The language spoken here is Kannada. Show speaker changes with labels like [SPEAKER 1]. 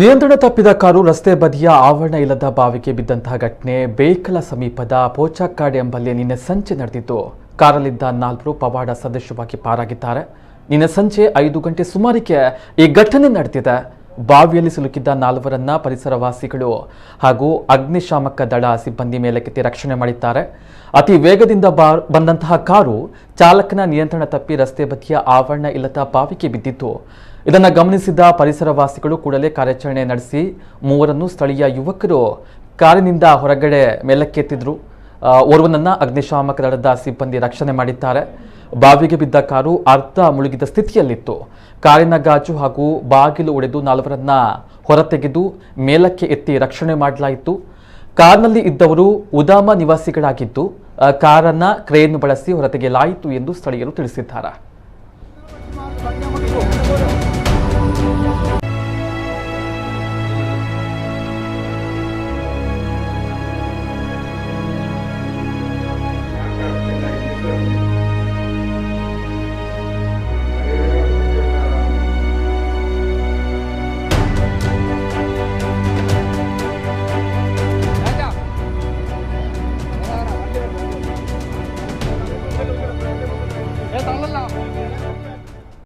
[SPEAKER 1] ನಿಯಂತ್ರಣ ತಪ್ಪಿದ ಕಾರು ರಸ್ತೆ ಬದಿಯ ಆವರಣ ಇಲ್ಲದ ಬಾವಿಗೆ ಬಿದ್ದಂತಹ ಘಟನೆ ಬೇಕಲ ಸಮೀಪದ ಪೋಚಾಕಾಡ್ ಎಂಬಲ್ಲಿ ನಿನ್ನೆ ಸಂಜೆ ನಡೆದಿದ್ದು, ಕಾರಲ್ಲಿದ್ದ 4 ಪವಾಡ ಸದೃಶವಾಗಿ ಪಾರಾಗಿದ್ದಾರೆ. ನಿನ್ನೆ ಸಂಜೆ 5 ಗಂಟೆ ಸುಮಾರಿಗೆ ಈ ಘಟನೆ ನಡೆದಿದೆ. ಬಾವಿಯಲ್ಲಿ ಸಿಲುಕಿದ್ದ 4ರನ್ನ ಪರಿಸರವಾಸಿಗಳು ಹಾಗೂ ಅಗ್ನಿಶಾಮಕ ದಳ ಸಿಬ್ಬಂದಿ ಮೇಲಕ್ಕೆತ್ತಿ ರಕ್ಷಣೆ ಮಾಡಿದ್ದಾರೆ. ಅತಿ ವೇಗದಿಂದ ಬಂದಂತಹ ಕಾರು ಚಾಲಕನ ನಿಯಂತ್ರಣ ತಪ್ಪಿ ರಸ್ತೆ ಬದಿಯ ಆವರಣ ಇಲ್ಲದ ಬಾವಿಗೆ ಬಿದ್ದಿತ್ತು. ಇದನ್ನು ಗಮನಿಸಿದ ಪರಿಸರವಾಸಿಗಳು ಕೂಡಲೇ ಕಾರ್ಯಾಚರಣೆ ನಡೆಸಿ 3ರನ್ನು ಸ್ಥಳೀಯ ಯುವಕರು ಕಾರಿನಿಂದ ಹೊರಗಡೆ ಮೇಲಕ್ಕೆತ್ತಿದ್ರು. ಓರ್ವನನ್ನ ಅಗ್ನಿಶಾಮಕ ದಳದ ಸಿಬ್ಬಂದಿ ರಕ್ಷಣೆ ಮಾಡಿದ್ದಾರೆ. ಬಾವಿಗೆ ಬಿದ್ದ ಕಾರು ಅರ್ಧ ಮುಳುಗಿದ ಸ್ಥಿತಿಯಲ್ಲಿತ್ತು. ಕಾರಿನ ಗಾಜು ಹಾಗೂ ಬಾಗಿಲು ಒಡೆದು 4ರನ್ನ ಹೊರತೆಗೆದು ಮೇಲಕ್ಕೆ ಎತ್ತಿ ರಕ್ಷಣೆ ಮಾಡಲಾಯಿತು. ಕಾರ್ನಲ್ಲಿ ಇದ್ದವರು ಉದಾಮ ನಿವಾಸಿಗಳಾಗಿದ್ದು, ಕಾರನ್ನ ಕ್ರೇನ್ ಬಳಸಿ ಹೊರತೆಗೆಯಲಾಯಿತು ಎಂದು ಸ್ಥಳೀಯರು ತಿಳಿಸಿದ್ದಾರೆ.